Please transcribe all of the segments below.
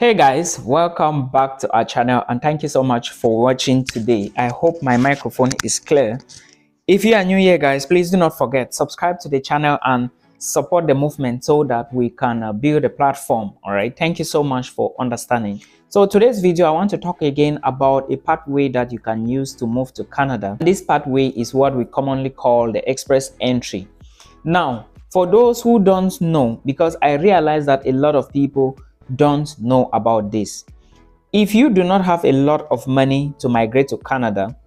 Hey guys, welcome back to our channel and thank you so much for watching today. I hope my microphone is clear. If you are new here guys, please do not forget subscribe to the channel and support the movement so that we can build a platform. All right, thank you so much for understanding. So today's video I want to talk again about a pathway that you can use to move to Canada. This pathway is what we commonly call the express entry. Now for those who don't know, because I realize that a lot of people don't know about this. If you do not have a lot of money to migrate to Canada,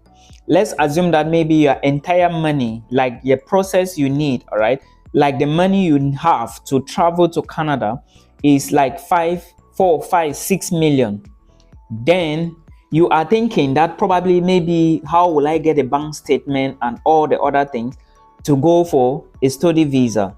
let's assume that maybe your entire money, like your process you need, all right, like the money you have to travel to Canada is like 4, 5, 6 million. Then you are thinking that probably maybe how will I get a bank statement and all the other things to go for a study visa.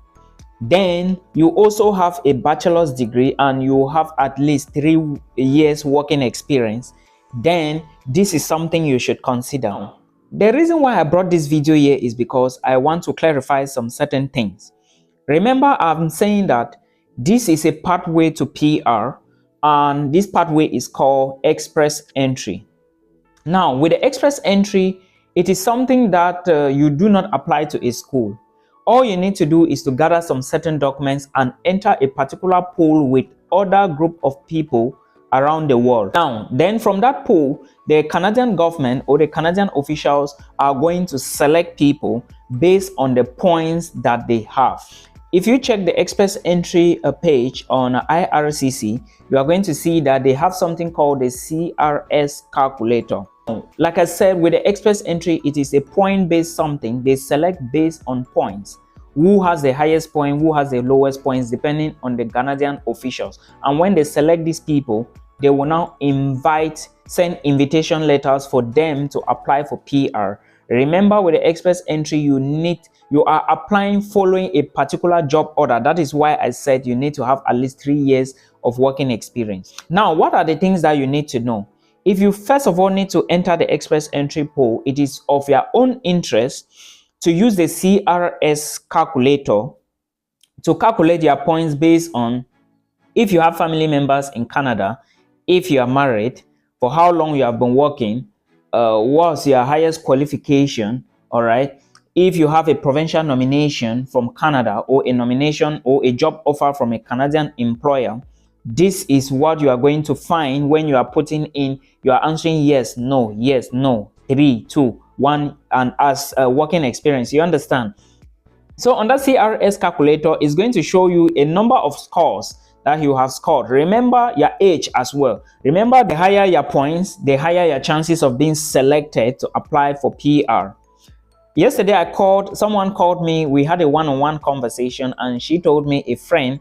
Then you also have a bachelor's degree and you have at least 3 years working experience. Then this is something you should consider. The reason why I brought this video here is because I want to clarify some certain things. Remember, I'm saying that this is a pathway to PR and this pathway is called express entry. Now with the express entry, it is something that you do not apply to a school. All you need to do is to gather some certain documents and enter a particular pool with other group of people around the world. Now, then from that pool, the Canadian government or the Canadian officials are going to select people based on the points that they have. If you check the express entry page on IRCC, you are going to see that they have something called the CRS calculator. Like I said, with the express entry, it is a point-based something. They select based on points. Who has the highest point, who has the lowest points, depending on the Canadian officials. And when they select these people, they will now send invitation letters for them to apply for PR. Remember, with the express entry, you are applying following a particular job order. That is why I said you need to have at least 3 years of working experience. Now, what are the things that you need to know? If you first of all need to enter the express entry pool, it is of your own interest to use the CRS calculator to calculate your points based on if you have family members in Canada, if you are married, for how long you have been working, what's your highest qualification, all right? If you have a provincial nomination from Canada or a nomination or a job offer from a Canadian employer, this is what you are going to find when you are putting in, you are answering yes, no, 3, 2, 1, and as working experience. You understand? So on that CRS calculator is going to show you a number of scores that you have scored. Remember your age as well. Remember, the higher your points, the higher your chances of being selected to apply for PR. Yesterday someone called me, we had a one-on-one conversation, and she told me a friend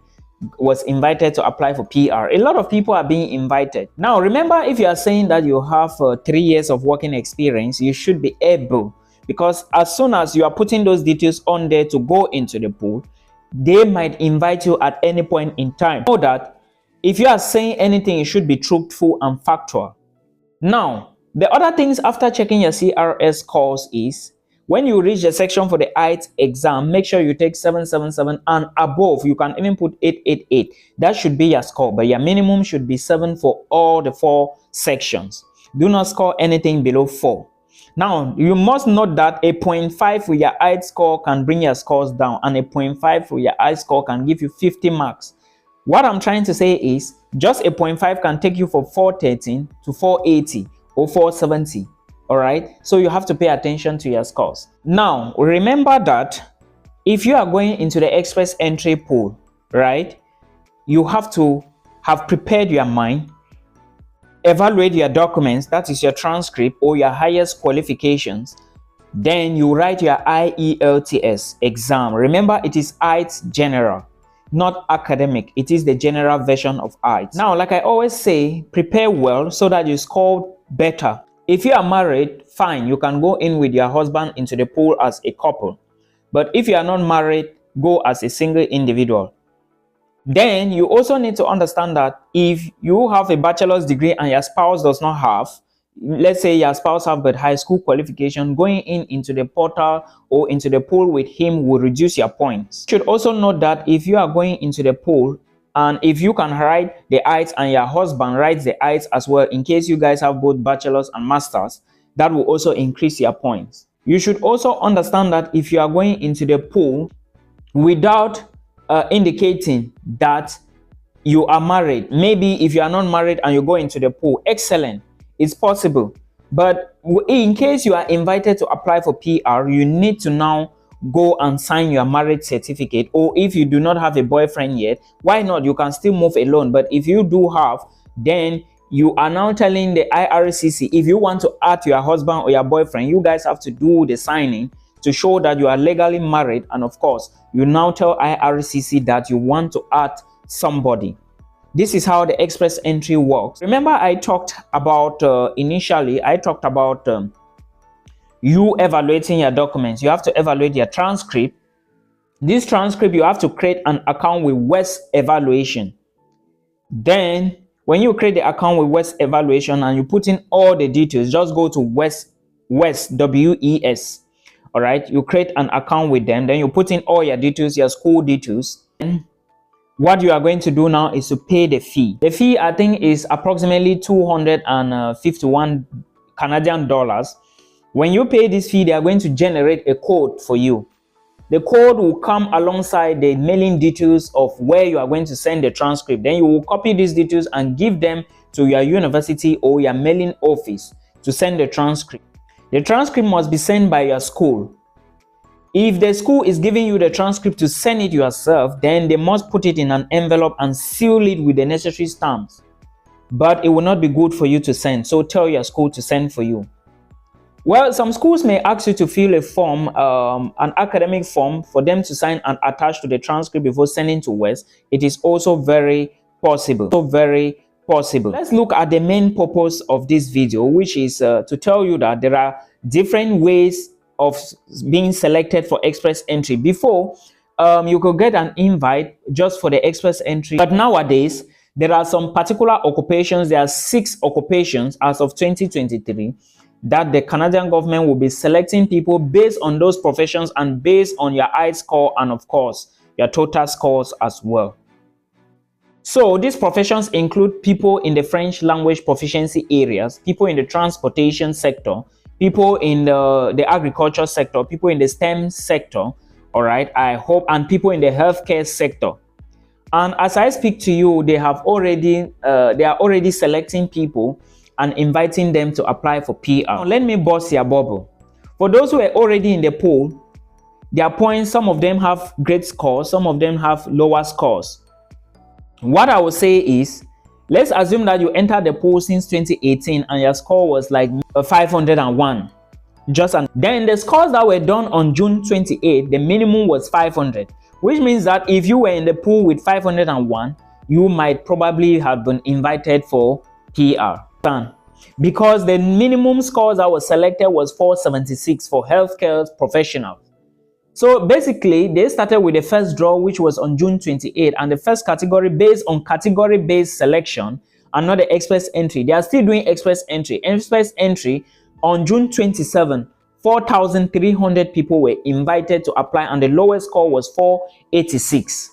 was invited to apply for PR. A lot of people are being invited. Now, remember, if you are saying that you have 3 years of working experience, you should be able, because as soon as you are putting those details on there to go into the pool, they might invite you at any point in time. Know that if you are saying anything, it should be truthful and factual. Now, the other things after checking your CRS scores is, when you reach the section for the IELTS exam, make sure you take 777 and above. You can even put 888. That should be your score, but your minimum should be 7 for all the 4 sections. Do not score anything below 4. Now, you must note that a 0.5 for your IELTS score can bring your scores down, and a 0.5 for your IELTS score can give you 50 marks. What I'm trying to say is, just a 0.5 can take you from 413 to 480 or 470. All right, so you have to pay attention to your scores. Now, remember that if you are going into the express entry pool, right, you have to have prepared your mind, evaluate your documents, that is your transcript or your highest qualifications. Then you write your IELTS exam. Remember, it is IELTS general, not academic. It is the general version of IELTS. Now, like I always say, prepare well so that you score better. If you are married, fine, you can go in with your husband into the pool as a couple. But if you are not married, go as a single individual. Then you also need to understand that if you have a bachelor's degree and your spouse does not have, let's say your spouse have but high school qualification, going into the portal or into the pool with him will reduce your points. You should also note that if you are going into the pool And if you can write the IELTS and your husband writes the IELTS as well, in case you guys have both bachelor's and master's, that will also increase your points. You should also understand that if you are going into the pool without indicating that you are married, maybe if you are not married and you go into the pool, excellent, it's possible. But in case you are invited to apply for PR, you need to now go and sign your marriage certificate. Or if you do not have a boyfriend yet, why not? You can still move alone. But if you do have, then you are now telling the IRCC, if you want to add your husband or your boyfriend, you guys have to do the signing to show that you are legally married. And of course, you now tell IRCC that you want to add somebody. This is how the express entry works. Remember, I talked about initially, I talked about you evaluating your documents. You have to evaluate your transcript. This transcript, you have to create an account with West Evaluation. Then, when you create the account with West Evaluation and you put in all the details, just go to West, WES. All right, you create an account with them. Then you put in all your details, your school details. And what you are going to do now is to pay the fee. The fee, I think, is approximately 251 Canadian dollars. When you pay this fee, they are going to generate a code for you. The code will come alongside the mailing details of where you are going to send the transcript. Then you will copy these details and give them to your university or your mailing office to send the transcript. The transcript must be sent by your school. If the school is giving you the transcript to send it yourself, then they must put it in an envelope and seal it with the necessary stamps. But it will not be good for you to send, so tell your school to send for you. Well, some schools may ask you to fill a form, an academic form, for them to sign and attach to the transcript before sending to West. It is also very possible. Let's look at the main purpose of this video, which is to tell you that there are different ways of being selected for express entry. Before, you could get an invite just for the express entry, but nowadays there are some particular occupations. There are 6 occupations as of 2023 that the Canadian government will be selecting people based on those professions and based on your IELTS score and of course your total scores as well. So these professions include people in the French language proficiency areas, people in the transportation sector, people in the agriculture sector, people in the STEM sector, all right, I hope, and people in the healthcare sector. And as I speak to you, they are already selecting people and inviting them to apply for PR. Now, let me burst your bubble. For those who are already in the pool, their points, some of them have great scores, some of them have lower scores. What I will say is, let's assume that you entered the pool since 2018 and your score was like 501. Then the scores that were done on June 28, the minimum was 500, which means that if you were in the pool with 501, you might probably have been invited for PR. Because the minimum scores that was selected was 476 for healthcare professionals. So basically, they started with the first draw, which was on June 28, and the first category based on category-based selection and not the express entry. They are still doing express entry. Express entry on June 27, 4,300 people were invited to apply, and the lowest score was 486.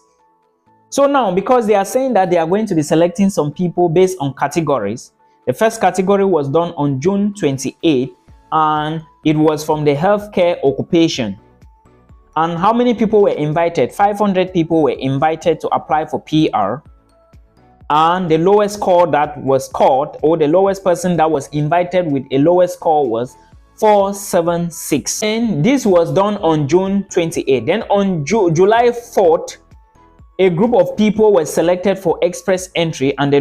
So now, because they are saying that they are going to be selecting some people based on categories, the first category was done on June 28, and it was from the healthcare occupation. And how many people were invited? 500 people were invited to apply for PR. And the lowest score that was called, or the lowest person that was invited with a lowest score, was 476. And this was done on June 28. Then on July 4th, a group of people were selected for express entry, and the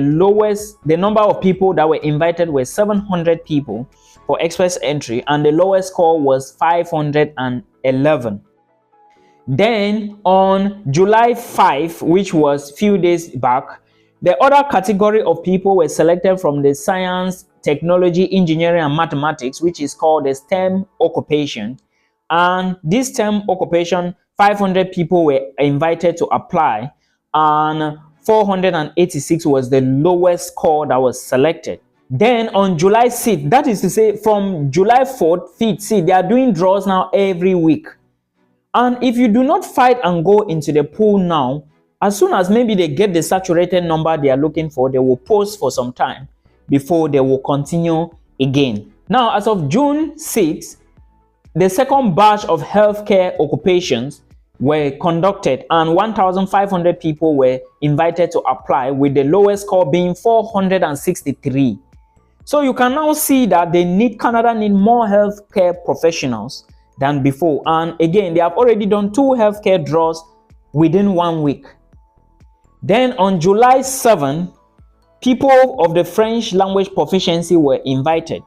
number of people that were invited were 700 people for express entry, and the lowest score was 511. Then on July 5, which was a few days back, the other category of people were selected from the science, technology, engineering, and mathematics, which is called the STEM occupation. And this STEM occupation, 500 people were invited to apply, and 486 was the lowest score that was selected. Then on July 6th, that is to say from July 4th, 5th, see, they are doing draws now every week. And if you do not fight and go into the pool now As soon as maybe they get the saturated number they are looking for, they will pause for some time before they will continue again. Now, as of June 6, the second batch of healthcare occupations were conducted and 1,500 people were invited to apply, with the lowest score being 463. So you can now see that Canada need more healthcare professionals than before. And again, they have already done 2 healthcare draws within 1 week. Then on July 7, people of the French language proficiency were invited,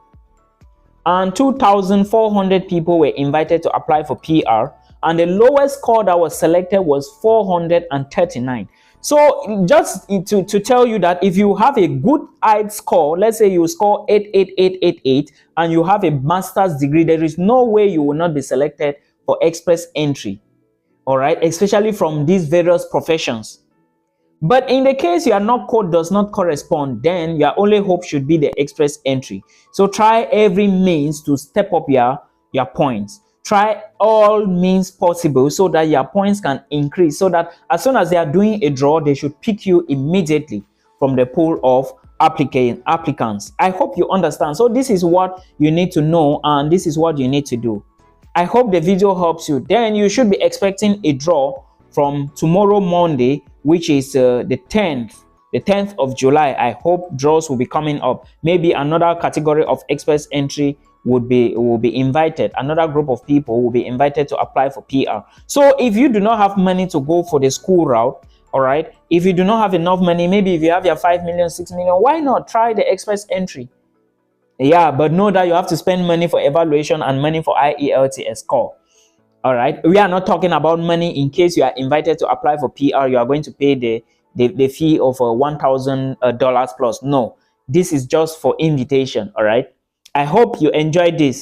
and 2,400 people were invited to apply for PR, and the lowest score that was selected was 439. So just to tell you that if you have a good IELTS score, let's say you score 88888 and you have a master's degree, there is no way you will not be selected for express entry, all right, especially from these various professions. But in the case your NOC code does not correspond, then your only hope should be the express entry. So try every means to step up your points. Try all means possible so that your points can increase, so that as soon as they are doing a draw, they should pick you immediately from the pool of applicants. I hope you understand. So this is what you need to know, and this is what you need to do. I hope the video helps you. Then you should be expecting a draw from tomorrow, Monday, which is the 10th of July. I hope draws will be coming up. Maybe another category of express entry will be invited. Another group of people will be invited to apply for PR. So if you do not have money to go for the school route, all right, if you do not have enough money, maybe if you have your 5 million, 6 million, why not try the express entry? Yeah, but know that you have to spend money for evaluation and money for IELTS score. All right, we are not talking about money in case you are invited to apply for PR. You are going to pay the fee of $1,000 plus. No, this is just for invitation. All right, I hope you enjoyed this.